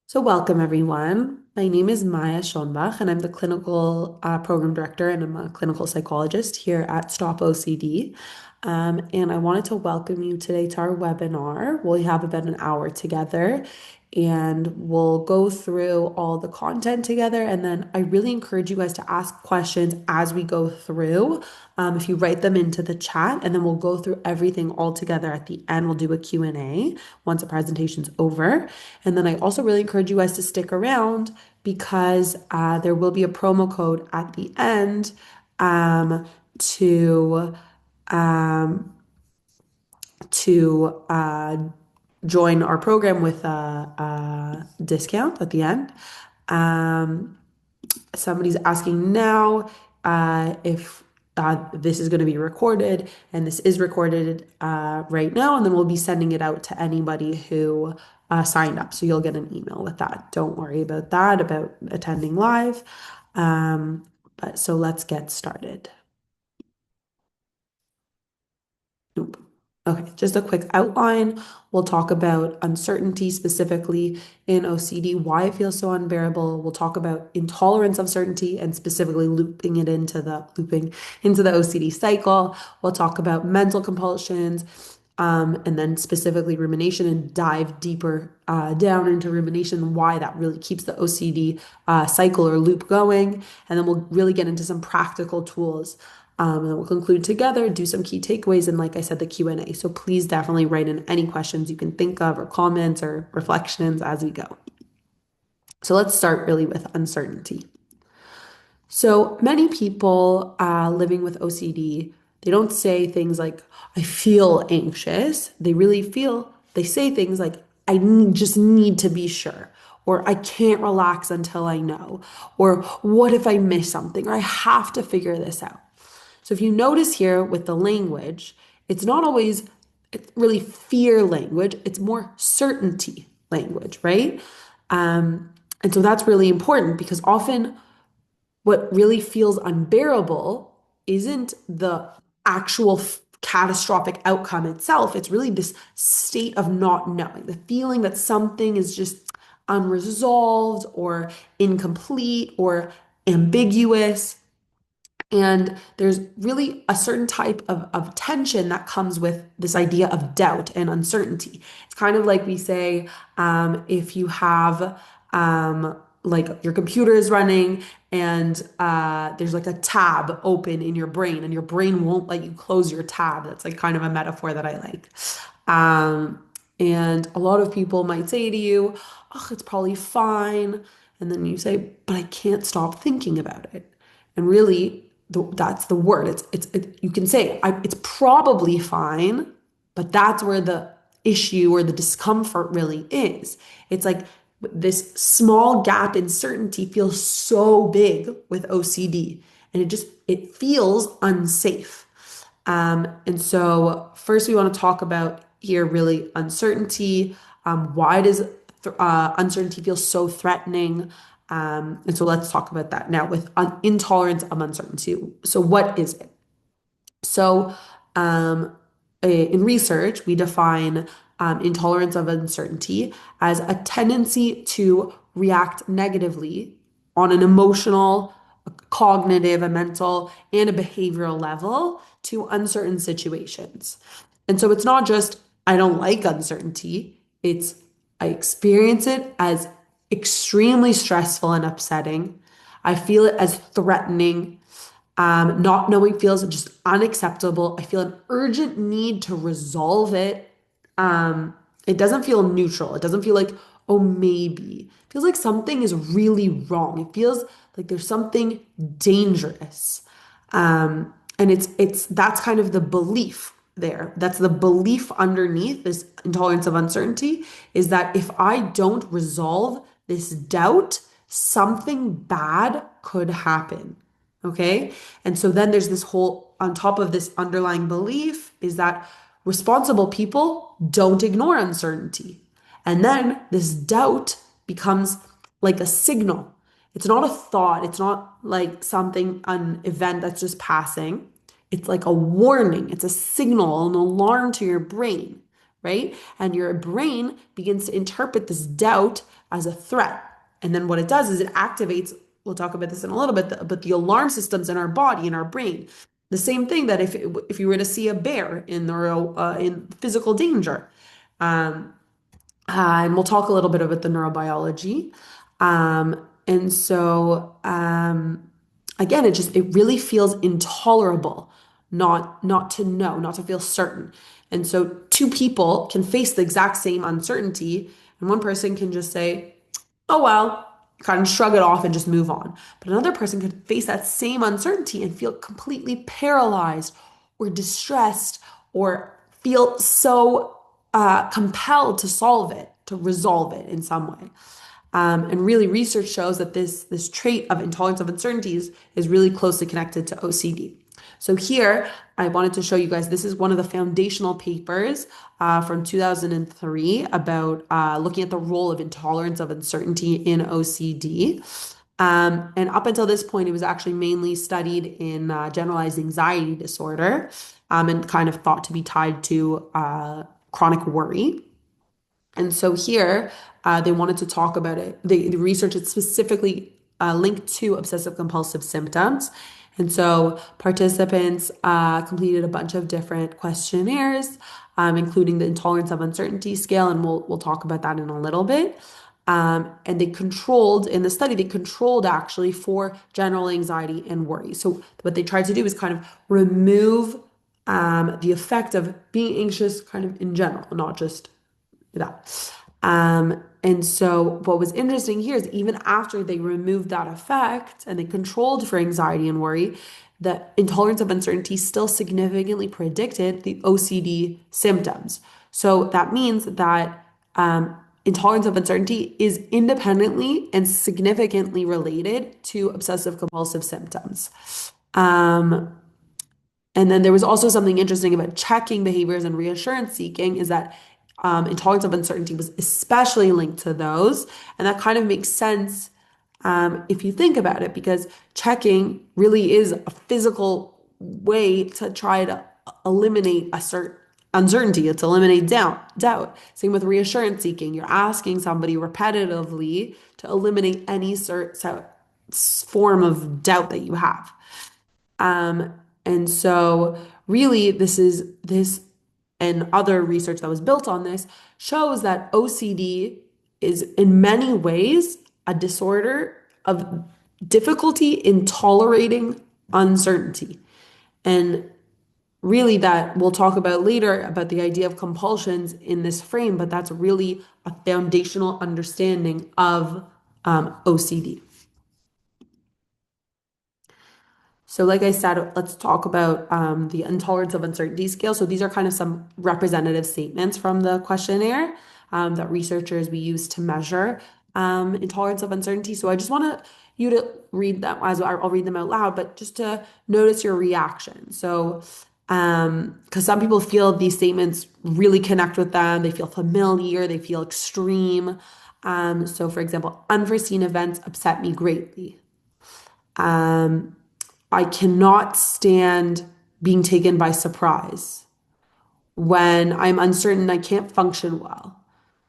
So, welcome everyone. My name is Maya Schonbach, and I'm the clinical program director, and I'm a clinical psychologist here at Stop OCD. And I wanted to welcome you today to our webinar. We'll have about an hour together, and we'll go through all the content together. And then I really encourage you guys to ask questions as we go through. If you write them into the chat, and then we'll go through everything all together at the end. We'll do a Q&A once the presentation's over. And then I also really encourage you guys to stick around because there will be a promo code at the end um, to um, to join our program with a discount at the end. Um, Somebody's asking now if this is going to be recorded, and this is recorded right now, and then we'll be sending it out to anybody who signed up. So you'll get an email with that. Don't worry about that, about attending live. But so let's get started. Nope. Okay, just a quick outline. We'll talk about uncertainty specifically in OCD, why it feels so unbearable. We'll talk about intolerance of certainty and specifically looping into the OCD cycle. We'll talk about mental compulsions, and then specifically rumination and dive deeper down into rumination, why that really keeps the OCD cycle or loop going. And then we'll really get into some practical tools. And then we'll conclude together, do some key takeaways, and like I said, the Q&A. So please definitely write in any questions you can think of or comments or reflections as we go. So let's start really with uncertainty. So many people living with OCD, they don't say things like, I feel anxious. They say things like, just need to be sure, or I can't relax until I know, or what if I miss something, or I have to figure this out. So if you notice here with the language, it's not always really fear language, it's more certainty language, right? And so that's really important because often what really feels unbearable isn't the actual catastrophic outcome itself. It's really this state of not knowing, the feeling that something is just unresolved or incomplete or ambiguous. And there's really a certain type of tension that comes with this idea of doubt and uncertainty. It's kind of like we say, if you have like your computer is running and there's like a tab open in your brain and your brain won't let you close your tab. That's like kind of a metaphor that I like. Um, and a lot of people might say to you, oh, it's probably fine. And then you say, but I can't stop thinking about it. And really, that's the word. You can say it's probably fine, but that's where the issue or the discomfort really is. It's like this small gap in certainty feels so big with OCD, and it feels unsafe. And so first we want to talk about here really uncertainty. Why does uncertainty feel so threatening? And so let's talk about that now with intolerance of uncertainty. So what is it? So in research, we define intolerance of uncertainty as a tendency to react negatively on an emotional, a cognitive, a mental, and a behavioral level to uncertain situations. And so it's not just, I don't like uncertainty, it's, I experience it as extremely stressful and upsetting. I feel it as threatening. Not knowing feels just unacceptable. I feel an urgent need to resolve it. It doesn't feel neutral. It doesn't feel like, oh, maybe. It feels like something is really wrong. It feels like there's something dangerous. And it's that's kind of the belief there. That's the belief underneath this intolerance of uncertainty is that if I don't resolve this doubt, something bad could happen. Okay. And so then there's this whole, on top of this underlying belief, is that responsible people don't ignore uncertainty. And then this doubt becomes like a signal. It's not a thought. It's not like something, an event that's just passing. It's like a warning. It's a signal, an alarm to your brain, right? And your brain begins to interpret this doubt as a threat. And then what it does is it activates, we'll talk about this in a little bit, but the alarm systems in our body, in our brain. The same thing that if you were to see a bear in physical danger, um, and we'll talk a little bit about the neurobiology. And so again, it really feels intolerable not to know, not to feel certain. And so two people can face the exact same uncertainty, and one person can just say, oh well, kind of shrug it off and just move on. But another person could face that same uncertainty and feel completely paralyzed or distressed or feel so compelled to solve it, to resolve it in some way. And really, research shows that this trait of intolerance of uncertainties is really closely connected to OCD. So here, I wanted to show you guys, this is one of the foundational papers from 2003 about looking at the role of intolerance of uncertainty in OCD. And up until this point, it was actually mainly studied in generalized anxiety disorder and kind of thought to be tied to chronic worry. And so here, they wanted to talk about it. The research is specifically linked to obsessive compulsive symptoms. And so participants completed a bunch of different questionnaires, including the intolerance of uncertainty scale, and we'll talk about that in a little bit. And they controlled in the study, they controlled actually for general anxiety and worry. So what they tried to do is kind of remove the effect of being anxious kind of in general, not just that. And so what was interesting here is even after they removed that effect and they controlled for anxiety and worry, the intolerance of uncertainty still significantly predicted the OCD symptoms. So that means that intolerance of uncertainty is independently and significantly related to obsessive compulsive symptoms. Um, and then there was also something interesting about checking behaviors and reassurance seeking is that intolerance of uncertainty was especially linked to those. And that kind of makes sense if you think about it, because checking really is a physical way to try to eliminate a certain uncertainty. It's eliminate doubt. Same with reassurance seeking. You're asking somebody repetitively to eliminate any form of doubt that you have. Um, and so really this and other research that was built on this shows that OCD is in many ways a disorder of difficulty in tolerating uncertainty. And really that we'll talk about later about the idea of compulsions in this frame, but that's really a foundational understanding of OCD. So, like I said, let's talk about the intolerance of uncertainty scale. So, these are kind of some representative statements from the questionnaire that researchers we use to measure intolerance of uncertainty. So, I just want you to read them as I'll read them out loud, but just to notice your reaction. So, because some people feel these statements really connect with them, they feel familiar, they feel extreme. So, for example, unforeseen events upset me greatly. Um, I cannot stand being taken by surprise. When I'm uncertain, I can't function well.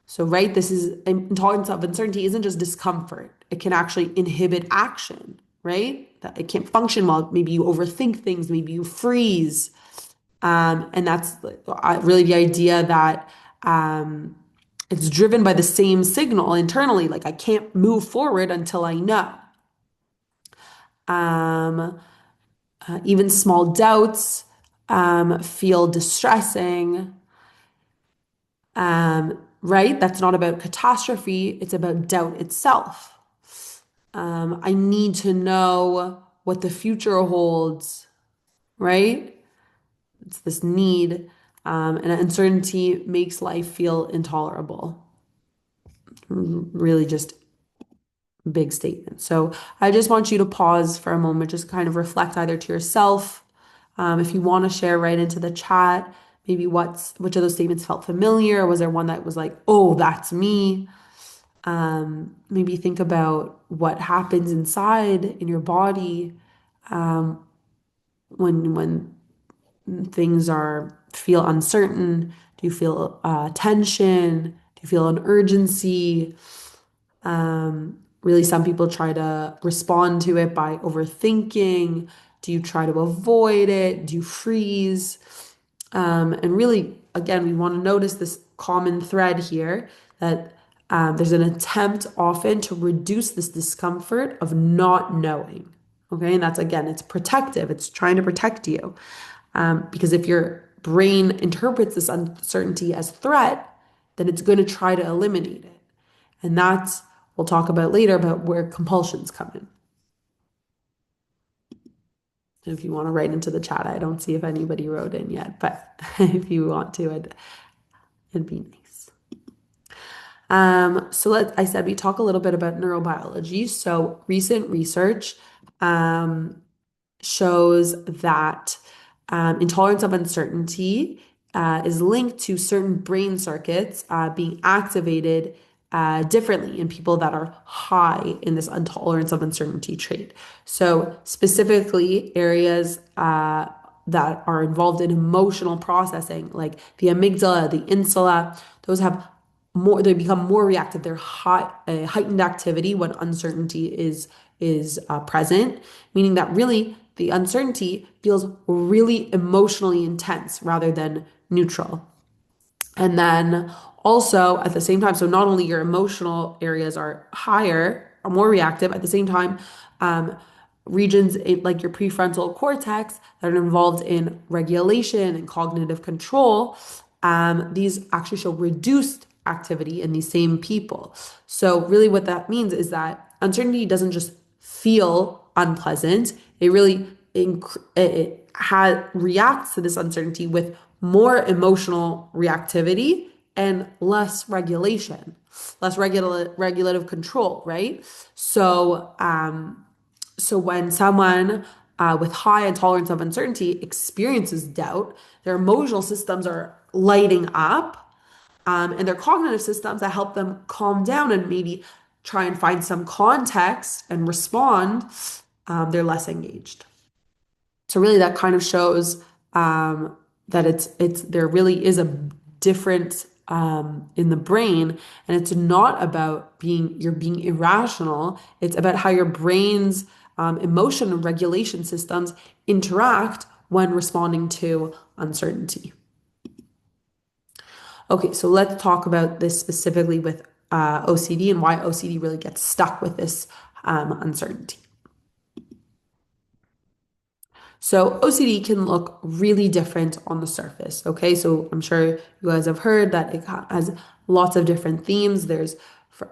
So, right, this is intolerance of uncertainty isn't just discomfort. It can actually inhibit action, right? That it can't function well. Maybe you overthink things, maybe you freeze. And that's really the idea that it's driven by the same signal internally. Like I can't move forward until I know. Um, Even small doubts feel distressing, right? That's not about catastrophe, it's about doubt itself. I need to know what the future holds, right? It's this need, and uncertainty makes life feel intolerable. Really, just big statement. So I just want you to pause for a moment, just kind of reflect either to yourself. If you want to share right into the chat, maybe which of those statements felt familiar? Or was there one that was like, oh, that's me? Maybe think about what happens inside in your body when things feel uncertain. Do you feel tension? Do you feel an urgency? Really, some people try to respond to it by overthinking. Do you try to avoid it? Do you freeze? And really, again, we want to notice this common thread here that there's an attempt often to reduce this discomfort of not knowing. Okay. And that's, again, it's protective, it's trying to protect you. Because if your brain interprets this uncertainty as threat, then it's going to try to eliminate it. And that's, we'll talk about later, about where compulsions come in. If you want to write into the chat, I don't see if anybody wrote in yet, but if you want to, it'd be nice. I said we talk a little bit about neurobiology. So recent research shows that intolerance of uncertainty is linked to certain brain circuits being activated differently in people that are high in this intolerance of uncertainty trait. So, specifically, areas that are involved in emotional processing, like the amygdala, the insula, those have more, they become more reactive. They're heightened activity when uncertainty is present, meaning that really the uncertainty feels really emotionally intense rather than neutral. And then also at the same time, so not only your emotional areas are higher, are more reactive, at the same time, regions like your prefrontal cortex that are involved in regulation and cognitive control, these actually show reduced activity in these same people. So really what that means is that uncertainty doesn't just feel unpleasant, it really reacts to this uncertainty with more emotional reactivity and less regulation, less regulative control, right? So when someone with high intolerance of uncertainty experiences doubt, their emotional systems are lighting up, and their cognitive systems that help them calm down and maybe try and find some context and respond, they're less engaged. So really, that kind of shows that it's there really is a difference in the brain, and it's not about you're being irrational. It's about how your brain's emotion and regulation systems interact when responding to uncertainty. Okay, so let's talk about this specifically with OCD and why OCD really gets stuck with this uncertainty. So OCD can look really different on the surface. Okay, so I'm sure you guys have heard that it has lots of different themes. There's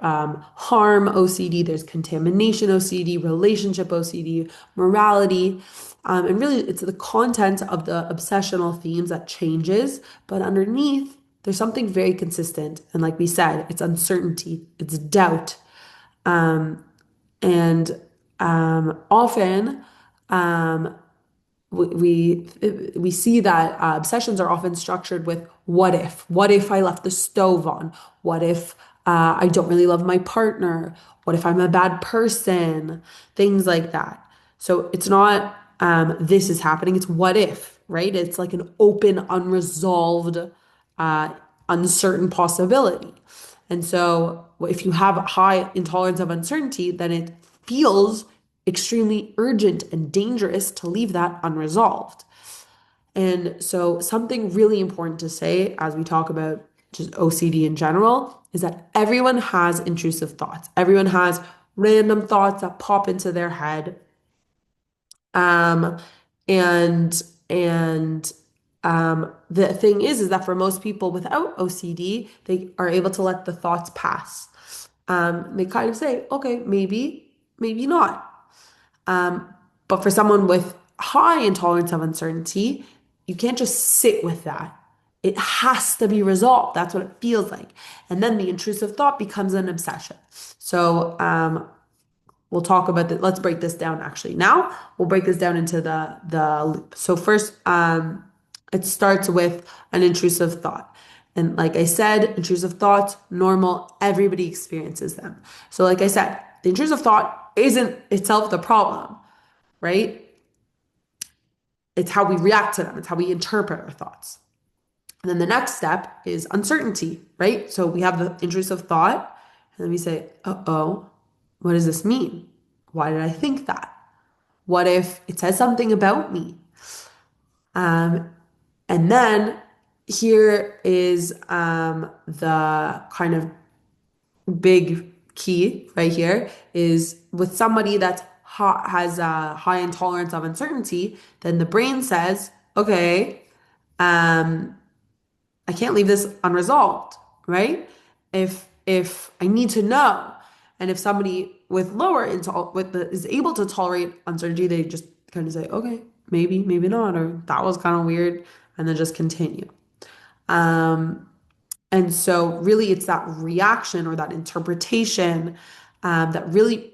harm OCD, there's contamination OCD, relationship OCD, morality. And really, it's the content of the obsessional themes that changes, but underneath, there's something very consistent. And like we said, it's uncertainty, it's doubt. And often, we we see that obsessions are often structured with what if I left the stove on, what if I don't really love my partner, what if I'm a bad person, things like that. So it's not this is happening, it's what if, right? It's like an open unresolved uh, uncertain possibility. And so if you have a high intolerance of uncertainty, then it feels extremely urgent and dangerous to leave that unresolved. And so something really important to say as we talk about just OCD in general is that everyone has intrusive thoughts. Everyone has random thoughts that pop into their head. Um, and and the thing is that for most people without OCD, they are able to let the thoughts pass. They kind of say, okay, maybe not. But for someone with high intolerance of uncertainty, you can't just sit with that. It has to be resolved. That's what it feels like. And then the intrusive thought becomes an obsession. So we'll talk about that. Let's break this down actually. Now we'll break this down into the loop. So first, it starts with an intrusive thought. And like I said, intrusive thoughts, normal, everybody experiences them. So like I said, the intrusive thought isn't itself the problem, right? It's how we react to them. It's how we interpret our thoughts. And then the next step is uncertainty, right? So we have the intrusive thought, and then we say, uh-oh, what does this mean? Why did I think that? What if it says something about me? Um, and then here is the kind of big key right here is with somebody that has a high intolerance of uncertainty, then the brain says, okay, um, I can't leave this unresolved, right? If I need to know, and if somebody with lower is able to tolerate uncertainty, they just kind of say, okay, maybe, maybe not, or that was kind of weird, and then just continue. Um, and so, really, it's that reaction or that interpretation that really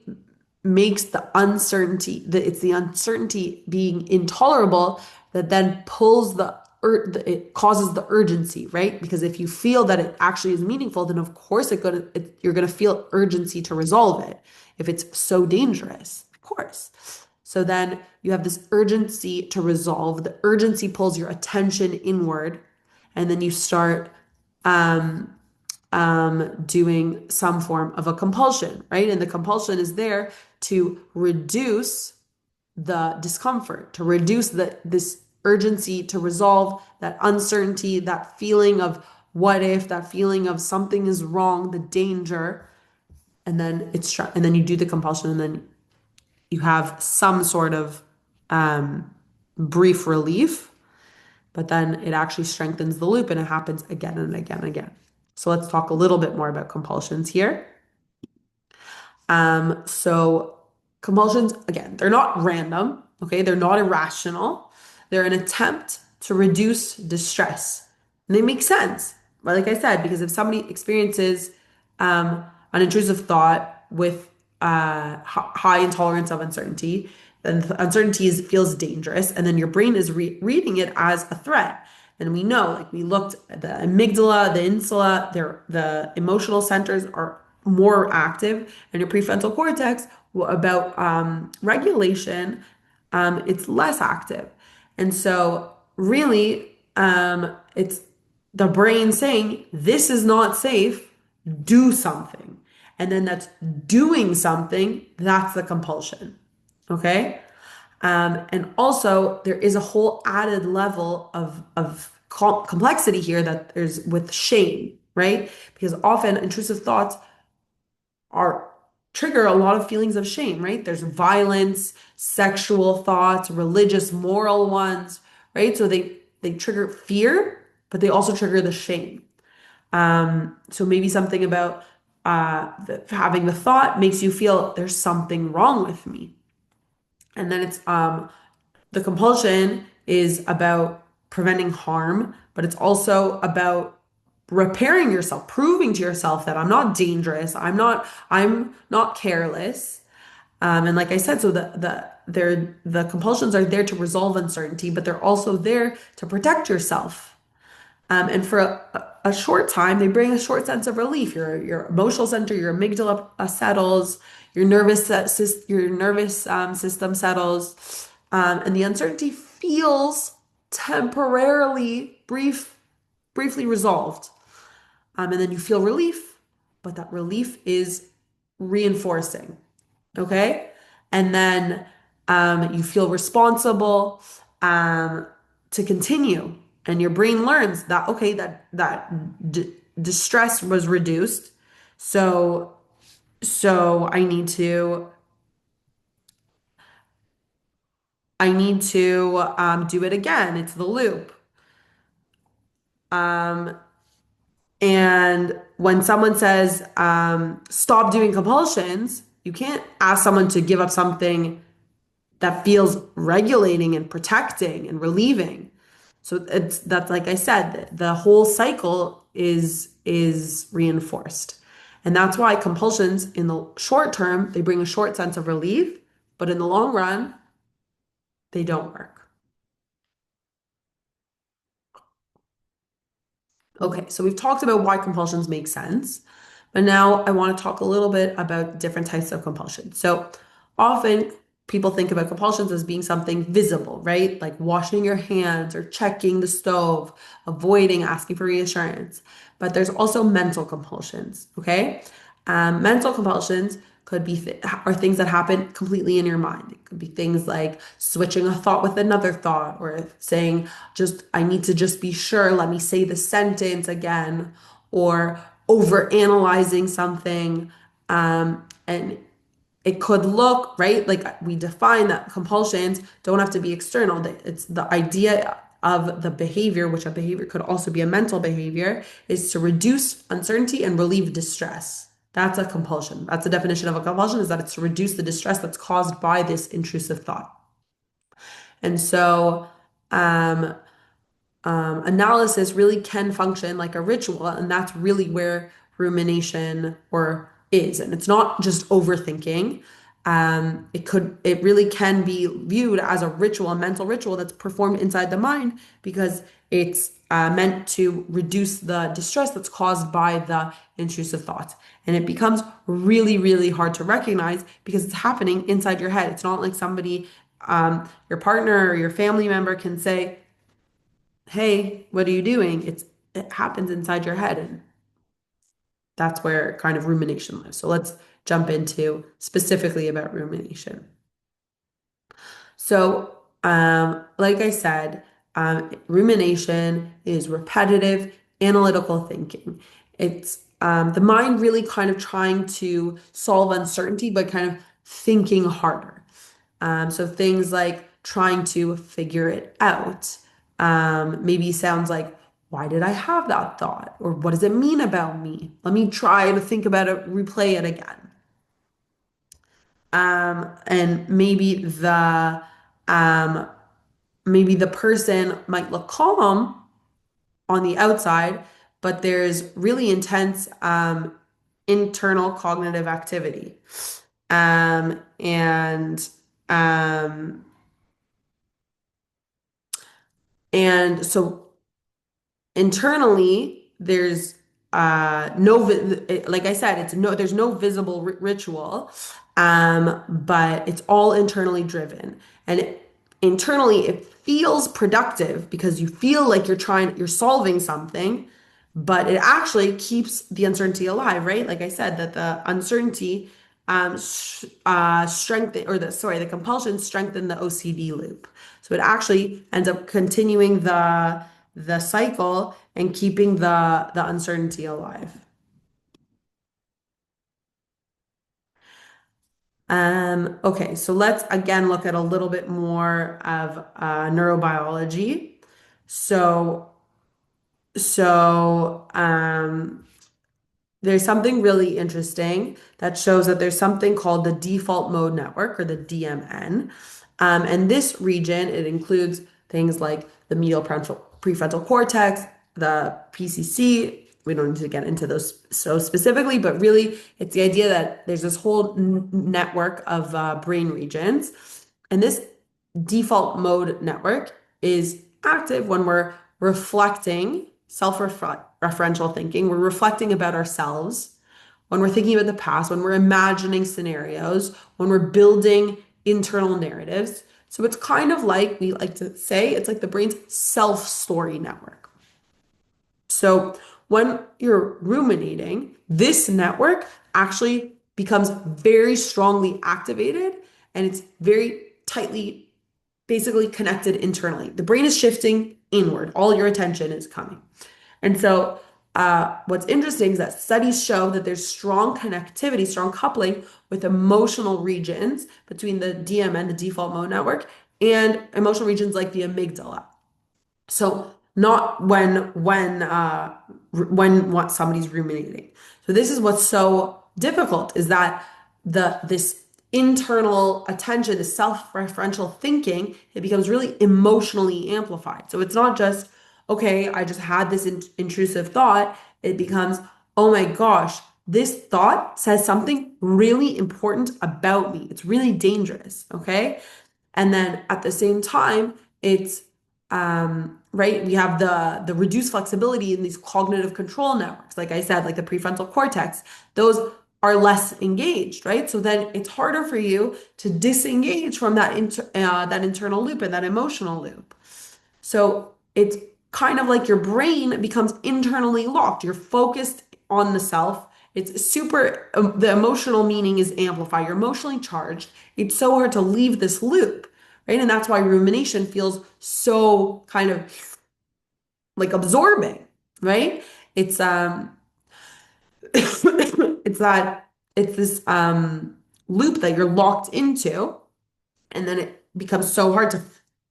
makes the uncertainty, it's the uncertainty being intolerable that then pulls it causes the urgency, right? Because if you feel that it actually is meaningful, then of course you're gonna feel urgency to resolve it if it's so dangerous, of course. So then you have this urgency to resolve. The urgency pulls your attention inward, and then you start doing some form of a compulsion, right? And the compulsion is there to reduce the discomfort, to reduce this urgency to resolve that uncertainty, that feeling of what if, that feeling of something is wrong, the danger, and then and then you do the compulsion, and then you have some sort of brief relief, but then it actually strengthens the loop and it happens again and again and again. So let's talk a little bit more about compulsions here. So compulsions, again, they're not random, okay? They're not irrational. They're an attempt to reduce distress. And they make sense, right? Like I said, because if somebody experiences an intrusive thought with high intolerance of uncertainty, then the uncertainty feels dangerous, and then your brain is reading it as a threat. And we know, like we looked at the amygdala, the insula, the emotional centers are more active, and your prefrontal cortex about regulation, it's less active. And so, really, it's the brain saying, this is not safe, do something. And then that's doing something, that's the compulsion. Okay? And also, there is a whole added level of complexity here that there's with shame, right? Because often intrusive thoughts are trigger a lot of feelings of shame, right? There's violence, sexual thoughts, religious, moral ones, right? So they trigger fear, but they also trigger the shame. So maybe something about having the thought makes you feel there's something wrong with me. And then it's the compulsion is about preventing harm, but it's also about repairing yourself, proving to yourself that I'm not dangerous, I'm not careless. And like I said, so the compulsions are there to resolve uncertainty, but they're also there to protect yourself. And for a short time, they bring a short sense of relief. Your emotional center, your amygdala settles, your nervous system settles, and the uncertainty feels briefly resolved. And then you feel relief, but that relief is reinforcing. Okay. And then you feel responsible to continue. And your brain learns that, okay, distress was reduced. So, so I need to do it again. It's the loop. Um, And when someone says, stop doing compulsions, you can't ask someone to give up something that feels regulating and protecting and relieving. So that's like I said, the whole cycle is reinforced. And that's why compulsions in the short term, they bring a short sense of relief, but in the long run, they don't work. Okay, so we've talked about why compulsions make sense, but now I want to talk a little bit about different types of compulsion. So often people think about compulsions as being something visible, right? Like washing your hands or checking the stove, avoiding asking for reassurance. But there's also mental compulsions, okay? Mental compulsions could be are things that happen completely in your mind. It could be things like switching a thought with another thought, or saying, just, I need to just be sure, let me say the sentence again, or over analyzing something. And it could look, right? Like we define that compulsions don't have to be external. It's the idea of the behavior, which a behavior could also be a mental behavior, is to reduce uncertainty and relieve distress. That's a compulsion. That's the definition of a compulsion, is that it's to reduce the distress that's caused by this intrusive thought. And so, um, analysis really can function like a ritual, and that's really where rumination or is. And it's not just overthinking. It really can be viewed as a ritual, a mental ritual that's performed inside the mind because it's meant to reduce the distress that's caused by the intrusive thoughts. And it becomes really, really hard to recognize because it's happening inside your head. It's not like somebody, your partner or your family member can say, hey, what are you doing? It happens inside your head, and that's where kind of rumination lives. So let's jump into specifically about rumination. So, like I said, rumination is repetitive, analytical thinking. It's the mind really kind of trying to solve uncertainty, but kind of thinking harder. So things like trying to figure it out. Maybe sounds like, why did I have that thought? Or what does it mean about me? Let me try to think about it, replay it again. And um, maybe the person might look calm on the outside, but there's really intense internal cognitive activity. And um, and so internally there's like I said, there's no visible ritual, but it's all internally driven, and internally it feels productive because you feel like you're solving something, but it actually keeps the uncertainty alive, right? Like I said, that the uncertainty strengthen, or the compulsion strengthen the OCD loop. So it actually ends up continuing the cycle and keeping the uncertainty alive. Okay, so let's again look at a little bit more of neurobiology. So, so there's something really interesting that shows that there's something called the default mode network, or the DMN. And this region, it includes things like the medial prefrontal cortex, the PCC. We don't need to get into those so specifically, but really it's the idea that there's this whole network of brain regions. And this default mode network is active when we're reflecting, self-referential thinking. We're reflecting about ourselves, when we're thinking about the past, when we're imagining scenarios, when we're building internal narratives. So it's kind of like, we like to say, it's like the brain's self-story network. So when you're ruminating, this network actually becomes very strongly activated, and it's very tightly basically connected internally. The brain is shifting inward. All your attention is coming. And so, what's interesting is that studies show that there's strong connectivity, strong coupling with emotional regions between the DMN, the default mode network, and emotional regions like the amygdala. So not when what somebody's ruminating. So this is what's so difficult, is that this internal attention, the self-referential thinking, it becomes really emotionally amplified. So it's not just, okay, I just had this intrusive thought. It becomes, oh my gosh, this thought says something really important about me. It's really dangerous, okay? And then at the same time, it's right, we have the reduced flexibility in these cognitive control networks. Like I said, like the prefrontal cortex, those are less engaged, right? So then it's harder for you to disengage from that internal loop and that emotional loop. So it's kind of like your brain becomes internally locked. You're focused on the self. It's super, the emotional meaning is amplified. You're emotionally charged. It's so hard to leave this loop, right? And that's why rumination feels so kind of like absorbing, right? It's it's that it's this loop that you're locked into, and then it becomes so hard to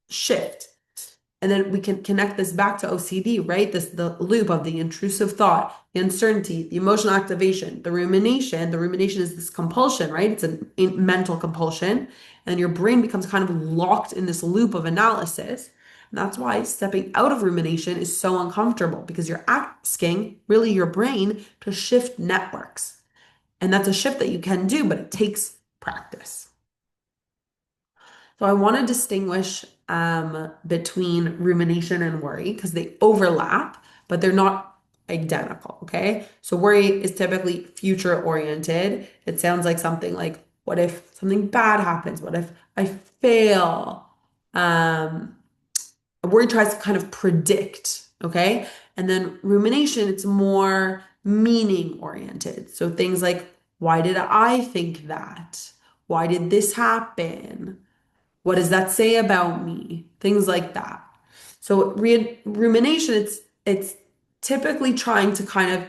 shift. And then we can connect this back to OCD, right? This the loop of the intrusive thought, the uncertainty, the emotional activation, the rumination. The rumination is this compulsion, right? It's a mental compulsion, and your brain becomes kind of locked in this loop of analysis. And that's why stepping out of rumination is so uncomfortable because you're asking really your brain to shift networks. And that's a shift that you can do, but it takes practice. So I want to distinguish between rumination and worry because they overlap, but they're not identical. Okay. So worry is typically future oriented. It sounds like something like, what if something bad happens? What if I fail? Um, Worry tries to kind of predict. Okay. And then rumination, it's more meaning oriented. So things like, why did I think that? Why did this happen? What does that say about me? Things like that. So rumination, it's typically trying to kind of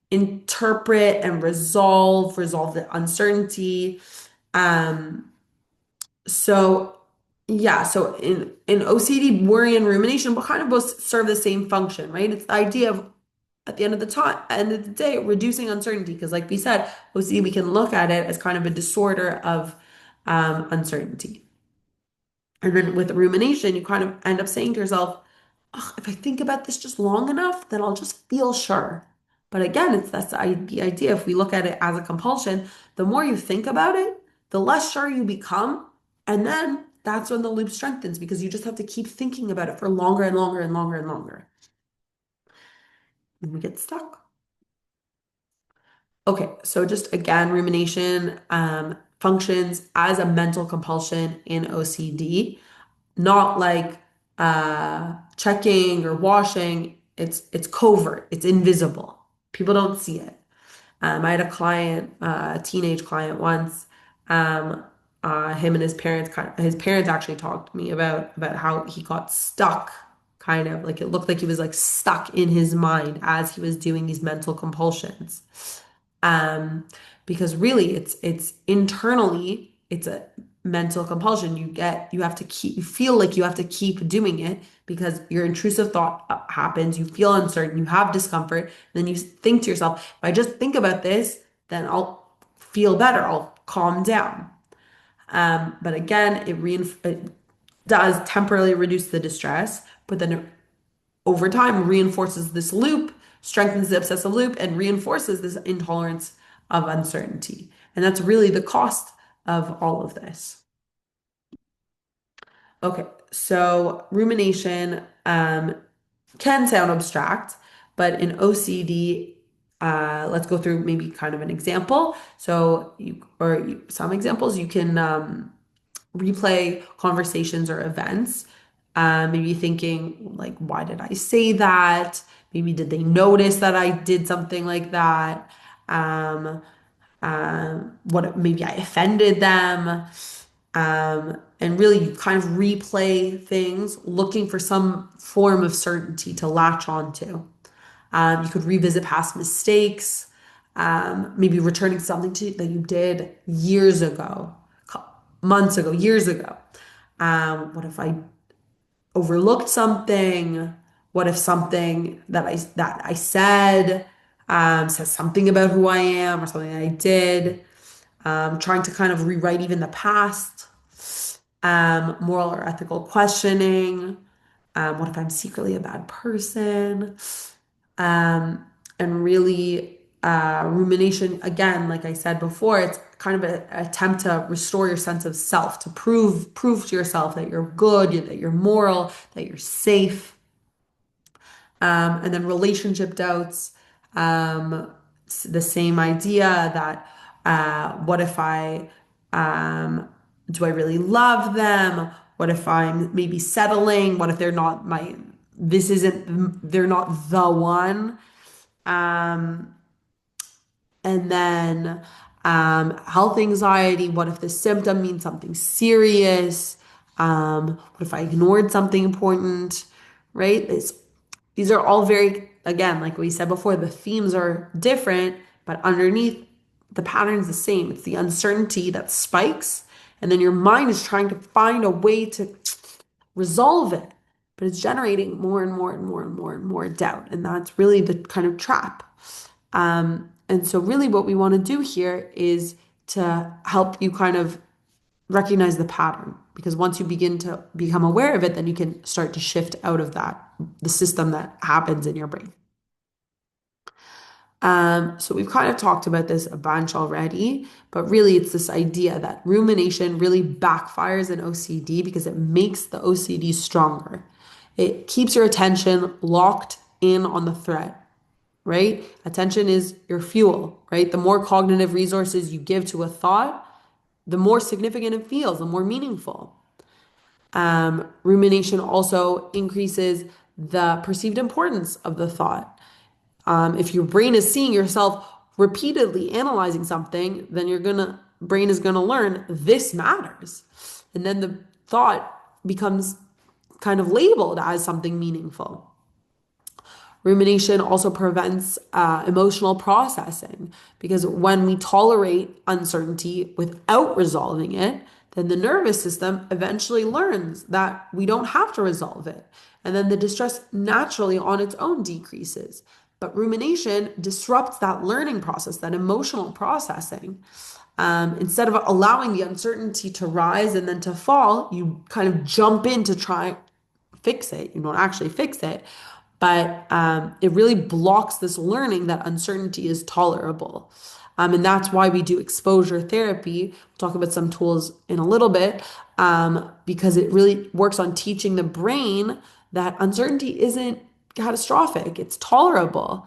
interpret and resolve the uncertainty. Um, so yeah, so in OCD, worry and rumination, but kind of both serve the same function, right? It's the idea of at the end of the day, reducing uncertainty. Because like we said, OCD, we can look at it as kind of a disorder of uncertainty. And then with rumination, you kind of end up saying to yourself, "Ugh, if I think about this just long enough, then I'll just feel sure." But again, the idea. If we look at it as a compulsion, the more you think about it, the less sure you become. And then that's when the loop strengthens because you just have to keep thinking about it for longer and longer and longer and longer. And we get stuck. Okay, so just again, rumination functions as a mental compulsion in OCD, not like checking or washing. It's covert. It's invisible. People don't see it. I had a client, a teenage client once. Um, him and his parents his parents actually talked to me about how he got stuck, kind of like it looked like he was like stuck in his mind as he was doing these mental compulsions. Um, because really it's internally, it's a mental compulsion. You have to keep, you feel like you have to keep doing it because your intrusive thought happens, you feel uncertain, you have discomfort, and then you think to yourself, if I just think about this, then I'll feel better, I'll calm down. But again, it does temporarily reduce the distress, but then it over time reinforces this loop, strengthens the obsessive loop, and reinforces this intolerance of uncertainty. And that's really the cost of all of this. Okay, so rumination can sound abstract, but in OCD, let's go through maybe kind of an example. Some examples, you can replay conversations or events. Maybe thinking like, why did I say that? Maybe did they notice that I did something like that? Um, what maybe I offended them? And really you kind of replay things, looking for some form of certainty to latch onto. You could revisit past mistakes, maybe returning something that you did years ago, months ago, years ago. What if I overlooked something? What if something that I said says something about who I am or something that I did? Trying to kind of rewrite even the past. Moral or ethical questioning. What if I'm secretly a bad person? Um, and really, rumination, again, like I said before, it's kind of an attempt to restore your sense of self, to prove to yourself that you're good, that you're moral, that you're safe. And then relationship doubts, the same idea that What if um, do I really love them? What if I'm maybe settling? What if they're not my, this isn't, they're not the one? Um, and then health anxiety, what if the symptom means something serious? What if I ignored something important, right? These are all very, again, like we said before, the themes are different, but underneath the pattern's the same. It's the uncertainty that spikes, and then your mind is trying to find a way to resolve it, but it's generating more and more and more and more and more doubt. And that's really the kind of trap. And so, really, what we want to do here is to help you kind of recognize the pattern. Because once you begin to become aware of it, then you can start to shift out of that, the system that happens in your brain. So we've kind of talked about this a bunch already, but really it's this idea that rumination really backfires in OCD because it makes the OCD stronger. It keeps your attention locked in on the threat, right? Attention is your fuel, right? The more cognitive resources you give to a thought, the more significant it feels, the more meaningful. Rumination also increases the perceived importance of the thought. If your brain is seeing yourself repeatedly analyzing something, then your brain is gonna learn this matters. And then the thought becomes kind of labeled as something meaningful. Rumination also prevents emotional processing because when we tolerate uncertainty without resolving it, then the nervous system eventually learns that we don't have to resolve it. And then the distress naturally on its own decreases. But rumination disrupts that learning process, that emotional processing. Instead of allowing the uncertainty to rise and then to fall, you kind of jump in to try fix it. You don't actually fix it, but it really blocks this learning that uncertainty is tolerable. And that's why we do exposure therapy. We'll talk about some tools in a little bit because it really works on teaching the brain that uncertainty isn't catastrophic, it's tolerable.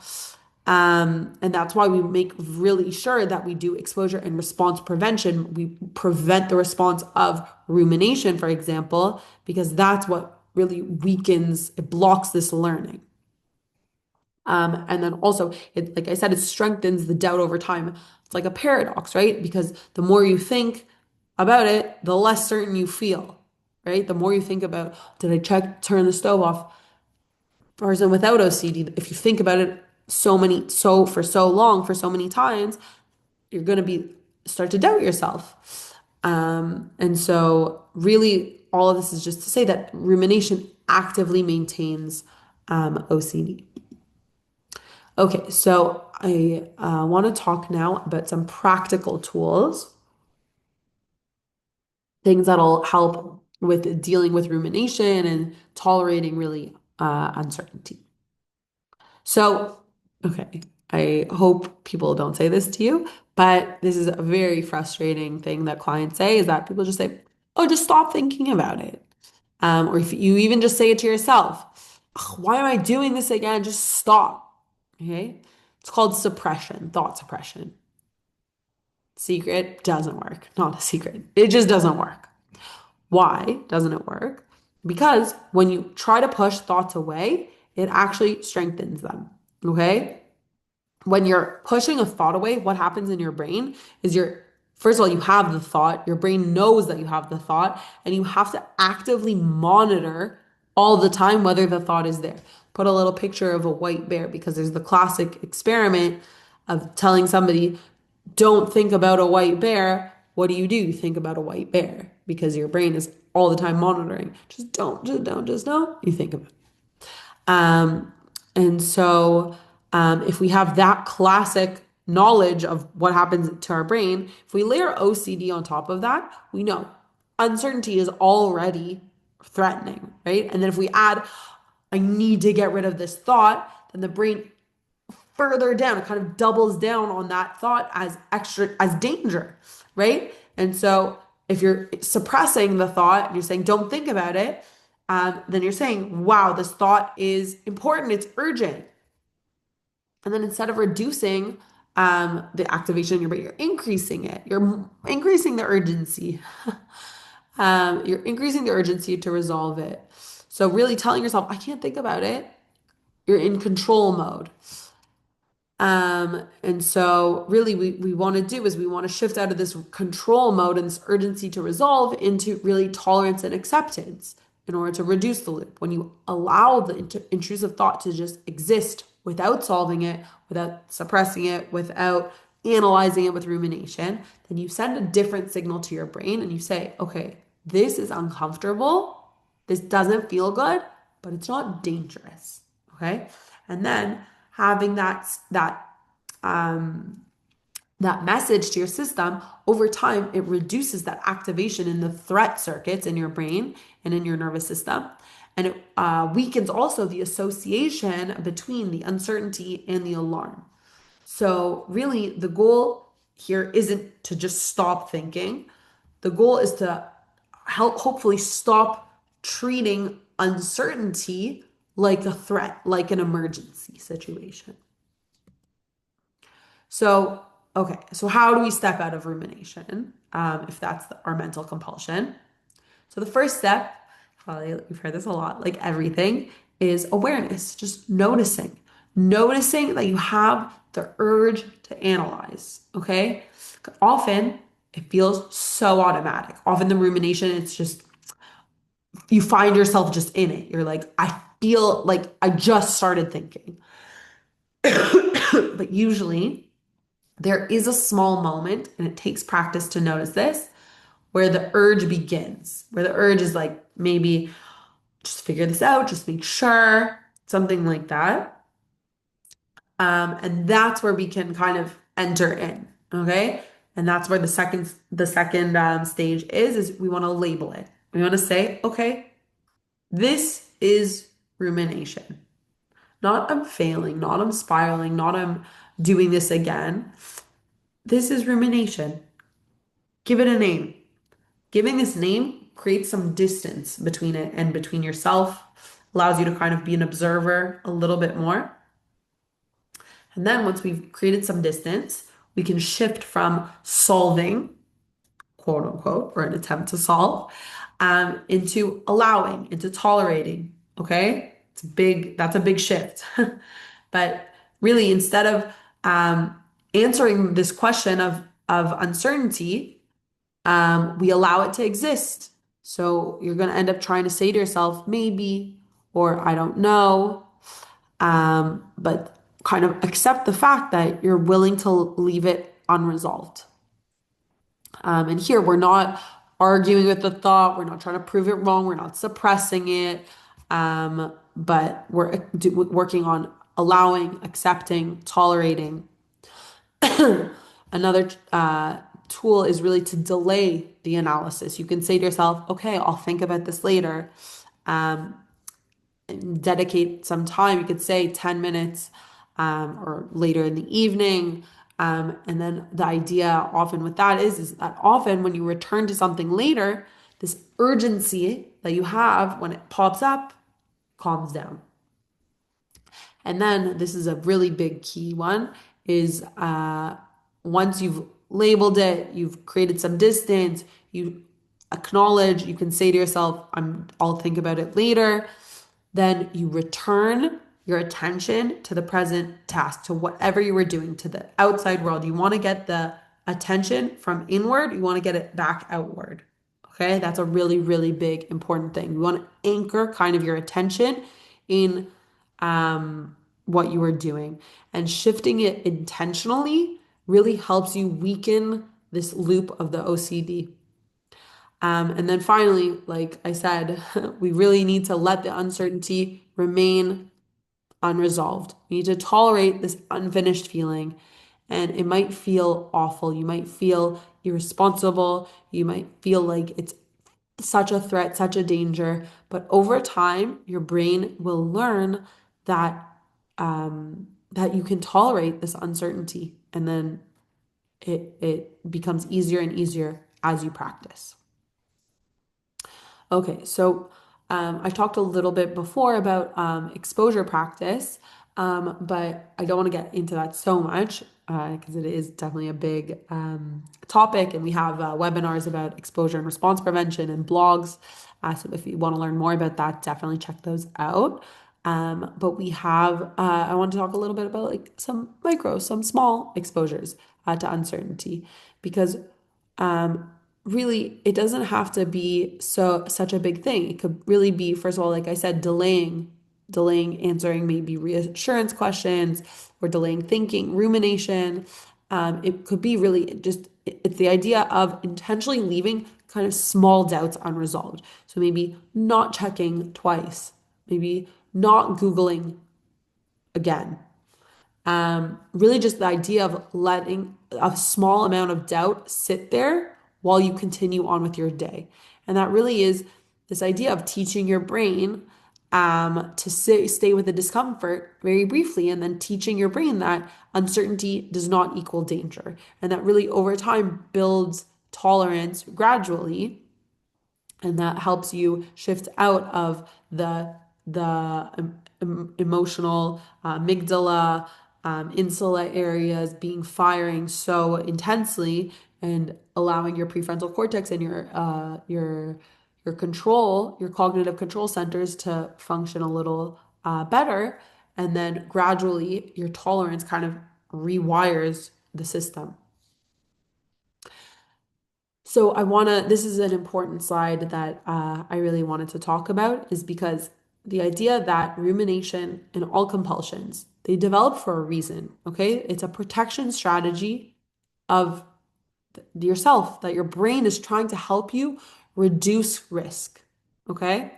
And that's why we make really sure that we do exposure and response prevention. We prevent the response of rumination, for example, because that's what really weakens, it blocks this learning. And then also, it, like I said, it strengthens the doubt over time. It's like a paradox, right? Because the more you think about it, the less certain you feel, right? The more you think about, did I turn the stove off? Person without OCD, if you think about it for so long, for so many times, you're going to start to doubt yourself. And so really all of this is just to say that rumination actively maintains OCD. Okay, so I want to talk now about some practical tools, things that'll help with dealing with rumination and tolerating really uncertainty. So, okay, I hope people don't say this to you, but this is a very frustrating thing that clients say is that people just say, oh, just stop thinking about it. Or if you even just say it to yourself, "Ugh, why am I doing this again? Just stop. Okay. It's called suppression, thought suppression. Secret doesn't work. Not a secret. It just doesn't work. Why doesn't it work? Because when you try to push thoughts away, it actually strengthens them. Okay. When you're pushing a thought away, what happens in your brain is first of all, you have the thought, your brain knows that you have the thought, and you have to actively monitor all the time whether the thought is there. Put a little picture of a white bear because there's the classic experiment of telling somebody, don't think about a white bear. What do? You think about a white bear because your brain is all the time monitoring. Just don't. You think about it. Um, and so, if we have that classic knowledge of what happens to our brain, if we layer OCD on top of that, we know uncertainty is already threatening, right? And then if we add, I need to get rid of this thought, then the brain further down, it kind of doubles down on that thought as as danger, right? And so if you're suppressing the thought and you're saying, don't think about it, then you're saying, wow, this thought is important, it's urgent. And then instead of reducing the activation in your brain. You're increasing it. You're increasing the urgency. You're increasing the urgency to resolve it. So really telling yourself, I can't think about it. You're in control mode. And so really we want to do is we want to shift out of this control mode and this urgency to resolve into really tolerance and acceptance in order to reduce the loop. When you allow the intrusive thought to just exist without solving it, without suppressing it, without analyzing it with rumination, then you send a different signal to your brain and you say, okay, this is uncomfortable. This doesn't feel good, but it's not dangerous. Okay. And then having that message to your system over time, it reduces that activation in the threat circuits in your brain and in your nervous system. And it weakens also the association between the uncertainty and the alarm. So, really, the goal here isn't to just stop thinking. The goal is to help hopefully stop treating uncertainty like a threat, like an emergency situation. So, okay, so how do we step out of rumination if that's our mental compulsion? So, the first step, probably you've heard this a lot, like everything, is awareness, just noticing that you have the urge to analyze, okay? Often it feels so automatic. Often the rumination, it's just, you find yourself just in it. You're like, I feel like I just started thinking. But usually, there is a small moment, and it takes practice to notice this, where the urge begins, where the urge is like, maybe just figure this out, just make sure, something like that. And that's where we can kind of enter in, okay? And that's where the second stage is we want to label it. We want to say, okay, this is rumination. Not I'm failing, not I'm spiraling, not I'm doing this again. This is rumination. Give it a name. Giving this name creates some distance between it and between yourself, allows you to kind of be an observer a little bit more. And then once we've created some distance, we can shift from solving, quote unquote, or an attempt to solve, into allowing, into tolerating. Okay? That's a big shift. But really, instead of answering this question of uncertainty, we allow it to exist. So you're going to end up trying to say to yourself, maybe, or I don't know, but kind of accept the fact that you're willing to leave it unresolved. And here we're not arguing with the thought, we're not trying to prove it wrong, we're not suppressing it, but we're working on allowing, accepting, tolerating. Another tool is really to delay the analysis. You can say to yourself, okay, I'll think about this later. Dedicate some time. You could say 10 minutes or later in the evening. And then the idea often with that is that often when you return to something later, this urgency that you have when it pops up calms down. And then this is a really big key one is once you've labeled it, you've created some distance, you acknowledge, you can say to yourself, I'll think about it later. Then you return your attention to the present task, to whatever you were doing, to the outside world. You want to get the attention from inward, you want to get it back outward. Okay, that's a really, really big, important thing. You want to anchor kind of your attention in what you are doing. And shifting it intentionally really helps you weaken this loop of the OCD. And then finally, like I said, we really need to let the uncertainty remain unresolved. We need to tolerate this unfinished feeling. And it might feel awful. You might feel irresponsible. You might feel like it's such a threat, such a danger. But over time, your brain will learn that that you can tolerate this uncertainty, and then it becomes easier and easier as you practice. Okay, so I talked a little bit before about exposure practice, but I don't want to get into that so much. because it is definitely a big topic. And we have webinars about exposure and response prevention and blogs. So if you want to learn more about that, definitely check those out. But we have, I want to talk a little bit about like some small exposures to uncertainty because really it doesn't have to be such a big thing. It could really be, first of all, like I said, delaying answering maybe reassurance questions or delaying thinking, rumination. It could be really just it's the idea of intentionally leaving kind of small doubts unresolved. So maybe not checking twice, maybe not Googling again, really just the idea of letting a small amount of doubt sit there while you continue on with your day. And that really is this idea of teaching your brain to stay with the discomfort very briefly, and then teaching your brain that uncertainty does not equal danger. And that really over time builds tolerance gradually, and that helps you shift out of the emotional amygdala, insula areas being firing so intensely, and allowing your prefrontal cortex and your cognitive control centers to function a little better, and then gradually your tolerance kind of rewires the system. So this is an important slide that I really wanted to talk about, is because the idea that rumination and all compulsions, they develop for a reason, okay? It's a protection strategy of yourself, that your brain is trying to help you reduce risk, okay?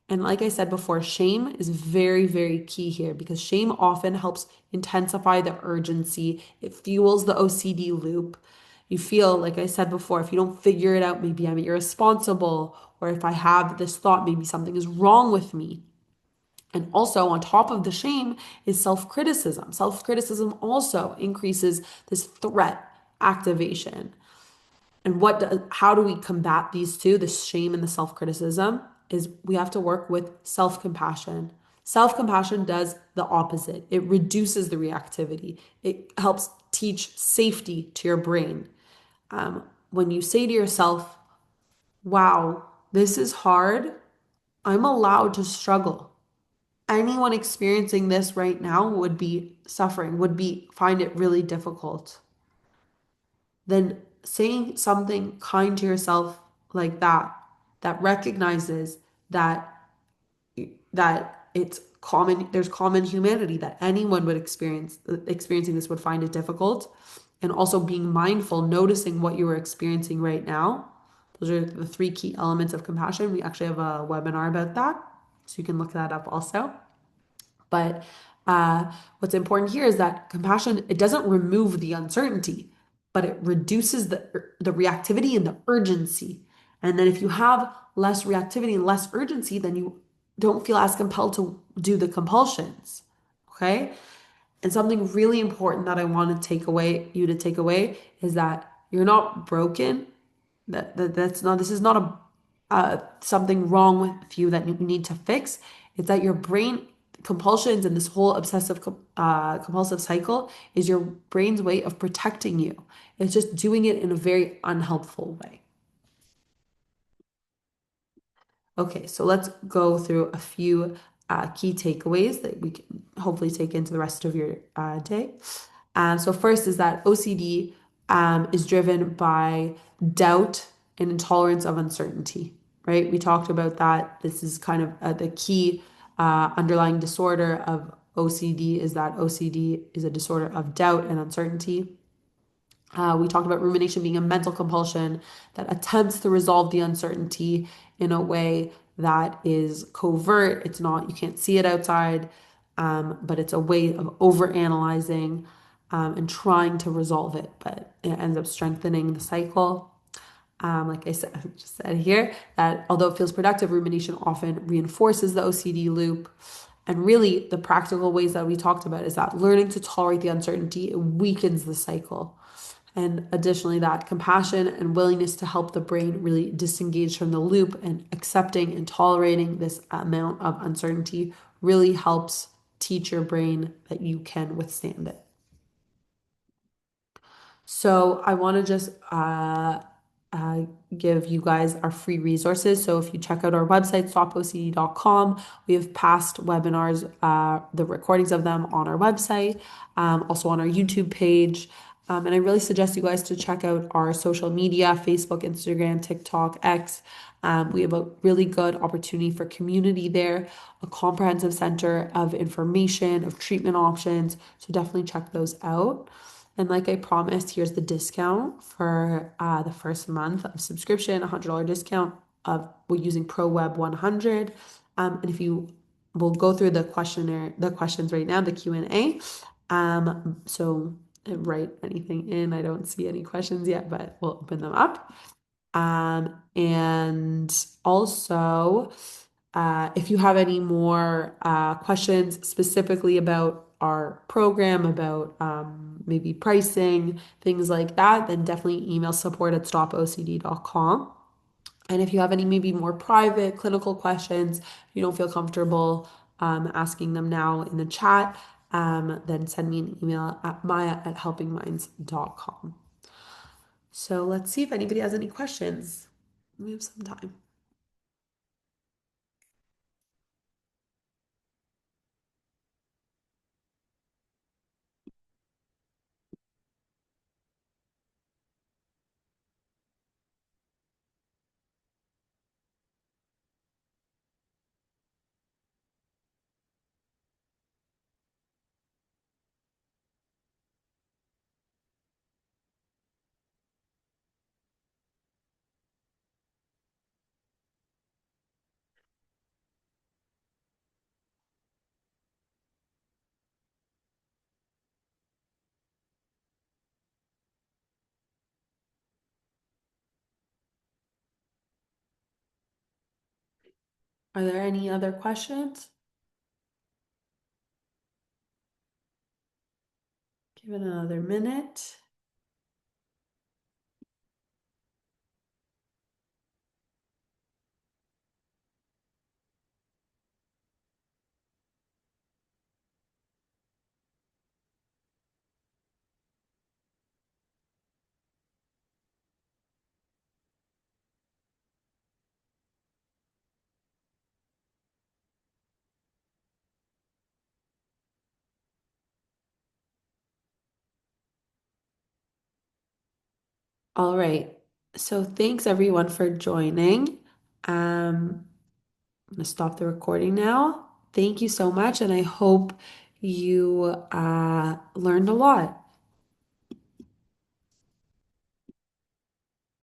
And like I said before, shame is very, very key here because shame often helps intensify the urgency. It fuels the OCD loop. You feel, like I said before, if you don't figure it out, maybe I'm irresponsible, or if I have this thought, maybe something is wrong with me. And also, on top of the shame is self criticism. Self criticism also increases this threat activation. And how do we combat these two, the shame and the self-criticism, is we have to work with self-compassion. Self-compassion does the opposite. It reduces the reactivity. It helps teach safety to your brain. When you say to yourself, wow, this is hard, I'm allowed to struggle. Anyone experiencing this right now would be suffering, find it really difficult. Then saying something kind to yourself like that, that recognizes that it's common, there's common humanity, that anyone would experiencing this would find it difficult, and also being mindful, noticing what you are experiencing right now. Those are the three key elements of compassion. We actually have a webinar about that, so you can look that up also. But what's important here is that compassion, it doesn't remove the uncertainty, but it reduces the reactivity and the urgency. And then if you have less reactivity and less urgency, then you don't feel as compelled to do the compulsions. Okay? And something really important that I want to you to take away is that you're not broken. This is not something wrong with you that you need to fix. It's that your brain compulsions and this whole compulsive cycle is your brain's way of protecting you. It's just doing it in a very unhelpful way. Okay, so let's go through a few key takeaways that we can hopefully take into the rest of your day. So first is that OCD is driven by doubt and intolerance of uncertainty, right? We talked about that. This is kind of the key underlying disorder of OCD, is that OCD is a disorder of doubt and uncertainty. We talked about rumination being a mental compulsion that attempts to resolve the uncertainty in a way that is covert. It's not, you can't see it outside, but it's a way of overanalyzing and trying to resolve it, but it ends up strengthening the cycle. Like I said, just said here, that although it feels productive, rumination often reinforces the OCD loop. And really, the practical ways that we talked about is that learning to tolerate the uncertainty, it weakens the cycle. And additionally, that compassion and willingness to help the brain really disengage from the loop, and accepting and tolerating this amount of uncertainty really helps teach your brain that you can withstand it. So I want to just uh, give you guys our free resources. So if you check out our website, stopocd.com, we have past webinars, the recordings of them on our website, also on our YouTube page. And I really suggest you guys to check out our social media, Facebook, Instagram, TikTok, X. We have a really good opportunity for community there, a comprehensive center of information, of treatment options. So definitely check those out. And like I promised, here's the discount for the first month of subscription, $100 discount of we're using ProWeb 100. And if you will go through the questionnaire, the questions right now, the Q&A. So write anything in. I don't see any questions yet, but we'll open them up. And also, if you have any more questions specifically about our program, about maybe pricing, things like that, then definitely email support@stopocd.com. And if you have any maybe more private clinical questions, you don't feel comfortable asking them now in the chat, then send me an email at maya@helpingminds.com. So let's see if anybody has any questions. We have some time. Are there any other questions? Give it another minute. All right. So thanks everyone for joining. I'm gonna stop the recording now. Thank you so much, and I hope you learned a lot.